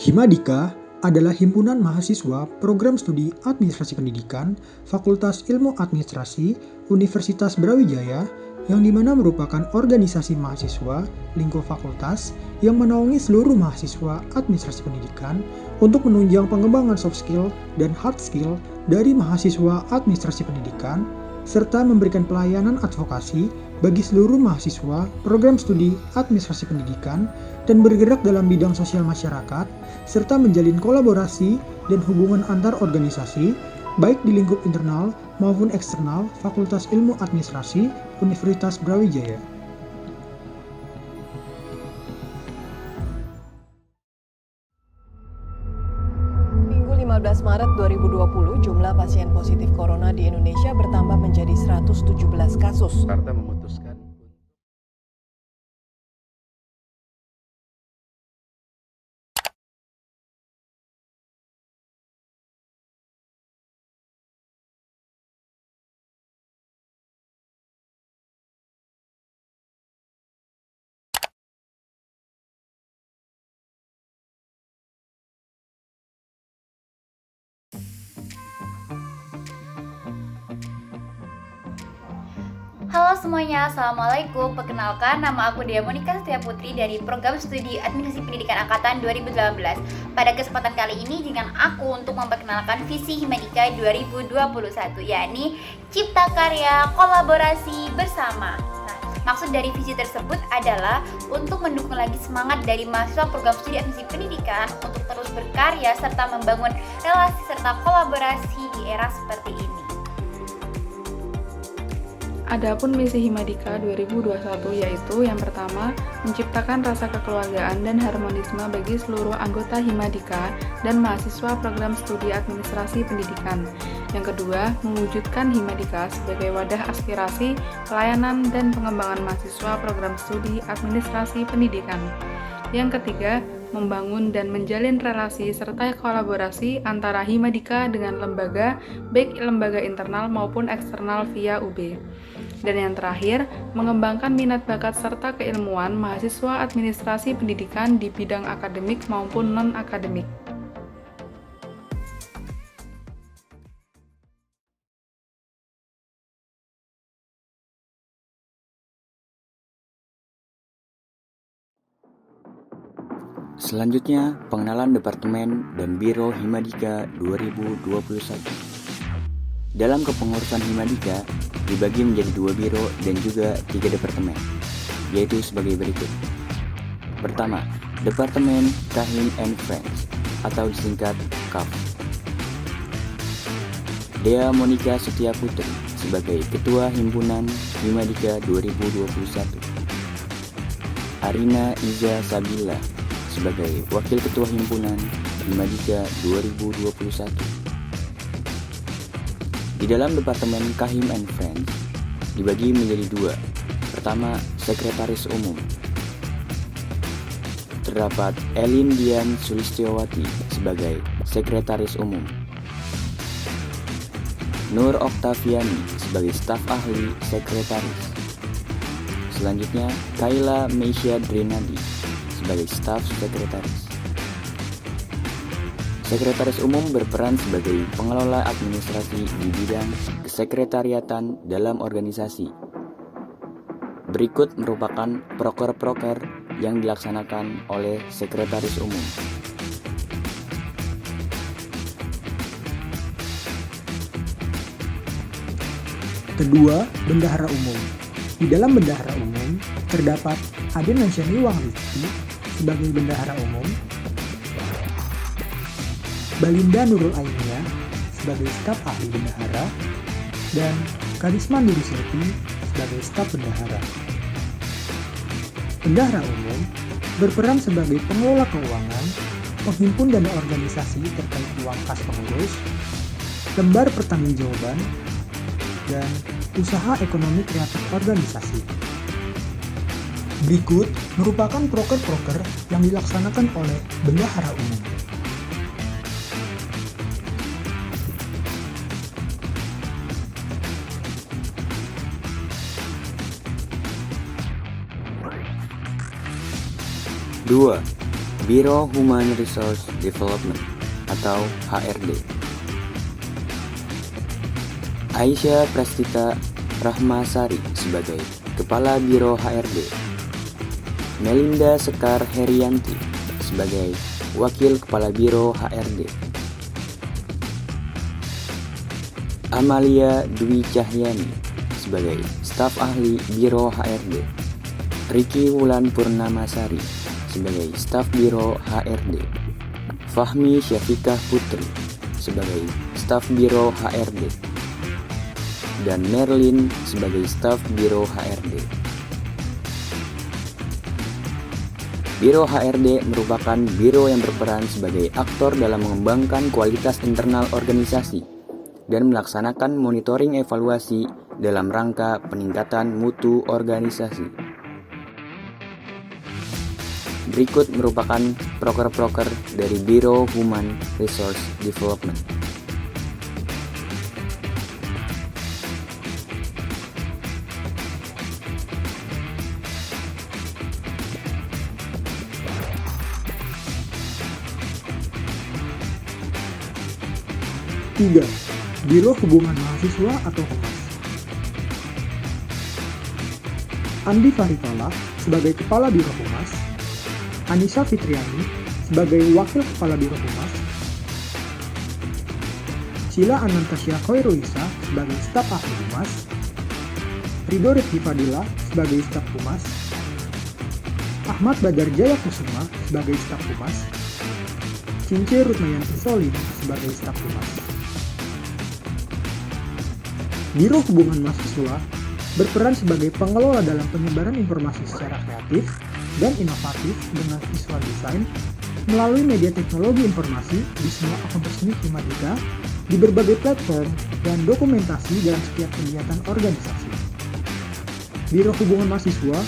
Himadika adalah himpunan mahasiswa program studi administrasi pendidikan Fakultas Ilmu Administrasi Universitas Brawijaya yang dimana merupakan organisasi mahasiswa lingkup fakultas yang menaungi seluruh mahasiswa administrasi pendidikan untuk menunjang pengembangan soft skill dan hard skill dari mahasiswa administrasi pendidikan serta memberikan pelayanan advokasi bagi seluruh mahasiswa program studi administrasi pendidikan dan bergerak dalam bidang sosial masyarakat serta menjalin kolaborasi dan hubungan antar organisasi baik di lingkup internal maupun eksternal Fakultas Ilmu Administrasi Universitas Brawijaya. Minggu 15 Maret 2020, jumlah pasien positif corona di Indonesia bertambah menjadi 117 kasus. Jakarta memutuskan Halo semuanya, Assalamualaikum. Perkenalkan, nama aku Dea Monika Setia Putri dari Program Studi Administrasi Pendidikan Angkatan 2018. Pada kesempatan kali ini dengan aku untuk memperkenalkan visi Himadika 2021, yakni Cipta Karya Kolaborasi Bersama. Nah, maksud dari visi tersebut adalah untuk mendukung lagi semangat dari mahasiswa program studi administrasi pendidikan untuk terus berkarya serta membangun relasi serta kolaborasi di era seperti ini. Adapun misi Himadika 2021 yaitu yang pertama, menciptakan rasa kekeluargaan dan harmonisme bagi seluruh anggota Himadika dan mahasiswa program studi administrasi pendidikan. Yang kedua, mewujudkan Himadika sebagai wadah aspirasi, pelayanan, dan pengembangan mahasiswa program studi administrasi pendidikan. Yang ketiga, membangun dan menjalin relasi serta kolaborasi antara Himadika dengan lembaga, baik lembaga internal maupun eksternal via UB. Dan yang terakhir, mengembangkan minat bakat serta keilmuan mahasiswa administrasi pendidikan di bidang akademik maupun non-akademik. Selanjutnya, pengenalan Departemen dan Biro Himadika 2021. Dalam kepengurusan Himadika, dibagi menjadi 2 biro dan juga 3 departemen, yaitu sebagai berikut. Pertama, Departemen Kahim and Friends, atau disingkat KAF. Dea Monika Setia Putri sebagai Ketua Himpunan Himadika 2021. Arina Iza Sabila sebagai Wakil Ketua Himpunan Himadika 2021. Di dalam Departemen Kahim and Friends dibagi menjadi 2. Pertama, Sekretaris Umum. Terdapat Elin Dian Sulistiowati sebagai Sekretaris Umum. Nur Oktaviani sebagai Staf Ahli Sekretaris. Selanjutnya, Kayla Meisya Drenadi sebagai Staf Sekretaris. Sekretaris Umum berperan sebagai pengelola administrasi di bidang kesekretariatan dalam organisasi. Berikut merupakan proker-proker yang dilaksanakan oleh Sekretaris Umum. Kedua, Bendahara Umum. Di dalam Bendahara Umum terdapat Aden Mensyani Wang Rizky sebagai Bendahara Umum, Balinda Nurul Ainia sebagai Staf Ahli Bendahara, dan Karisma Nuri Silvi sebagai Staf Bendahara. Bendahara Umum berperan sebagai pengelola keuangan, penghimpun dana organisasi terkait uang kas pengurus, lembar pertanggungjawaban, dan usaha ekonomi kreatif organisasi. Berikut merupakan proker-proker yang dilaksanakan oleh Bendahara Umum. Dua, Biro Human Resource Development atau HRD. Aisyah Prastita Rahmasari sebagai Kepala Biro HRD. Melinda Sekar Herianti sebagai Wakil Kepala Biro HRD. Amalia Dwi Cahyani sebagai Staf Ahli Biro HRD. Riki Wulan Purnamasari sebagai Staf Biro HRD. Fahmi Syafikah Putri sebagai Staf Biro HRD. Dan Merlin sebagai Staf Biro HRD. Biro HRD merupakan biro yang berperan sebagai aktor dalam mengembangkan kualitas internal organisasi dan melaksanakan monitoring evaluasi dalam rangka peningkatan mutu organisasi. Berikut merupakan proker-proker dari Biro Human Resource Development. Tiga, Biro Hubungan Mahasiswa atau Humas. Andi Farifala sebagai Kepala Biro Humas, Anissa Fitriani sebagai Wakil Kepala Biro Humas, Sila Anantasya Khairuisa sebagai Staf Ahli Humas, Ridho Rifki Fadila sebagai Staf Humas, Ahmad Badar Jaya Kusuma sebagai Staf Humas, Cince Rutmayanti Solim sebagai Staf Humas. Biro Hubungan Mahasiswa berperan sebagai pengelola dalam penyebaran informasi secara kreatif dan inovatif dengan visual design melalui media teknologi informasi di semua akun resmi Himadika, di berbagai platform, dan dokumentasi dalam setiap kegiatan organisasi. Biro Hubungan Mahasiswa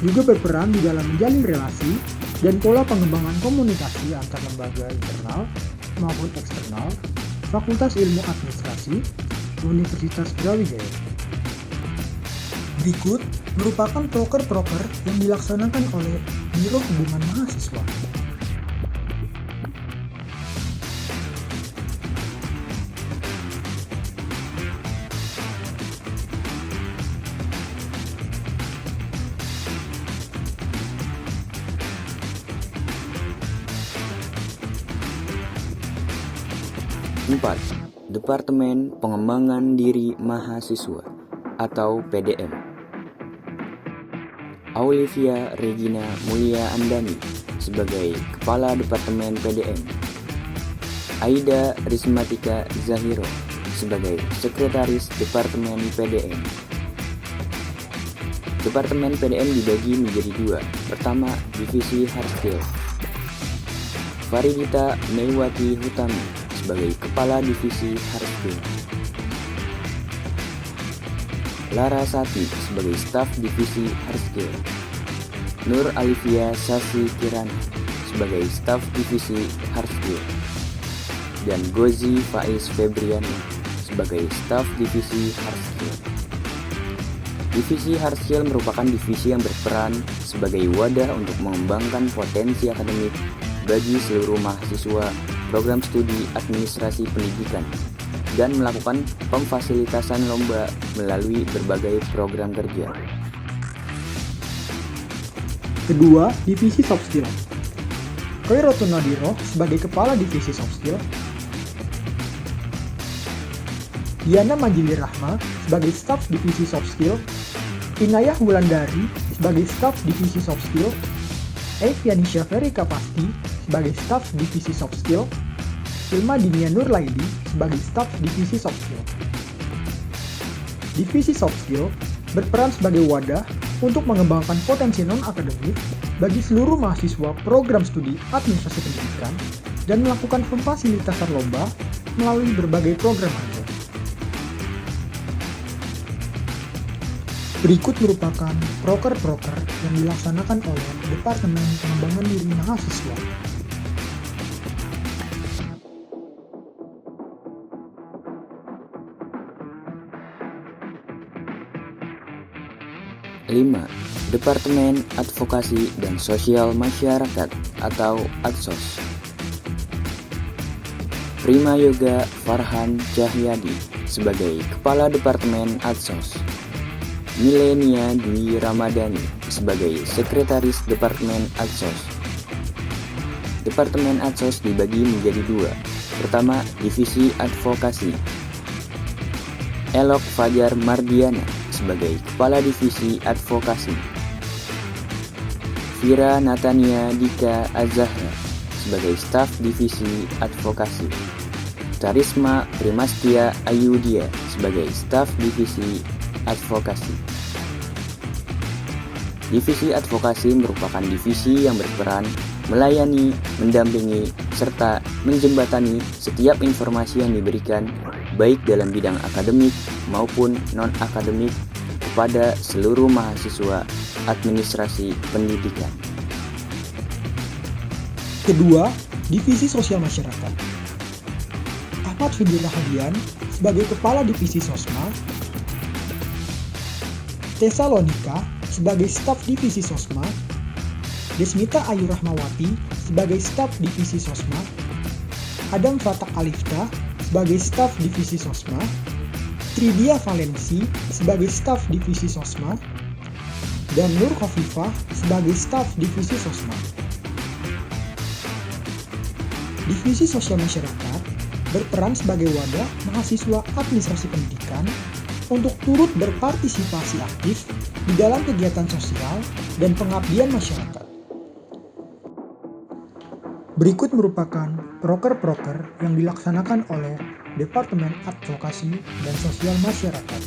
juga berperan di dalam menjalin relasi dan pola pengembangan komunikasi antar lembaga internal maupun eksternal, Fakultas Ilmu Administrasi, Universitas Brawijaya. Berikut merupakan proker-proker yang dilaksanakan oleh Biro Hubungan Mahasiswa. Empat, Departemen Pengembangan Diri Mahasiswa atau PDM. Olivia Regina Mulia Andani sebagai Kepala Departemen PDM. Aida Rismatika Zahiro sebagai Sekretaris Departemen PDM. Departemen PDM dibagi menjadi dua. Pertama, Divisi Hard Skill. Faridita Meiwati Hutami sebagai Kepala Divisi Hard Skill. Lara Sati sebagai Staf Divisi Hard Skill. Nur Alivia Sasi Kirana sebagai Staf Divisi Hard Skill. Dan Gozi Faiz Febriani sebagai Staf Divisi Hard Skill. Divisi Hard Skill merupakan divisi yang berperan sebagai wadah untuk mengembangkan potensi akademik bagi seluruh mahasiswa program studi administrasi pendidikan dan melakukan pemfasilitasan lomba melalui berbagai program kerja. Kedua, Divisi Soft Skill. Khairotul Nadiro sebagai Kepala Divisi Soft Skill. Diana Majili Rahma sebagai Staf Divisi Soft Skill. Inayah Wulandari sebagai Staf Divisi Soft Skill. Evianisha Verika Pasti sebagai Staf Divisi Soft Skill. Ilma Dinia Nur Laili sebagai Staf Divisi Soft Skill. Divisi Soft Skill berperan sebagai wadah untuk mengembangkan potensi non-akademik bagi seluruh mahasiswa program studi administrasi pendidikan dan melakukan pemfasilitasan lomba melalui berbagai program kerja. Berikut merupakan proker-proker yang dilaksanakan oleh Departemen Pengembangan Diri Mahasiswa. 5. Departemen Advokasi dan Sosial Masyarakat atau Adsos. Prima Yoga Farhan Cahyadi sebagai Kepala Departemen Adsos. Milenia Dwi Ramadhani sebagai Sekretaris Departemen Adsos. Departemen Adsos dibagi menjadi 2. Pertama, Divisi Advokasi. Elok Fajar Mardiana sebagai Kepala Divisi Advokasi. Vira Natania Dika Azahra sebagai Staf Divisi Advokasi. Tarisma Primastia Ayudia sebagai Staf Divisi Advokasi. Divisi Advokasi merupakan divisi yang berperan melayani, mendampingi, serta menjembatani setiap informasi yang diberikan baik dalam bidang akademik maupun non-akademik kepada seluruh mahasiswa administrasi pendidikan. Kedua, Divisi Sosial Masyarakat. Ahmad Fidir Rahadian sebagai Kepala Divisi Sosma. Tessa Lonika sebagai Staf Divisi Sosma. Desmita Ayu Rahmawati sebagai Staf Divisi Sosma. Adam Fatak Alifta sebagai Staf Divisi Sosma. Tridia Valensi sebagai Staf Divisi Sosma. Dan Nur Khofifah sebagai Staf Divisi Sosma. Divisi Sosial Masyarakat berperan sebagai wadah mahasiswa administrasi pendidikan untuk turut berpartisipasi aktif di dalam kegiatan sosial dan pengabdian masyarakat. Berikut merupakan proker-proker yang dilaksanakan oleh Departemen Advokasi dan Sosial Masyarakat.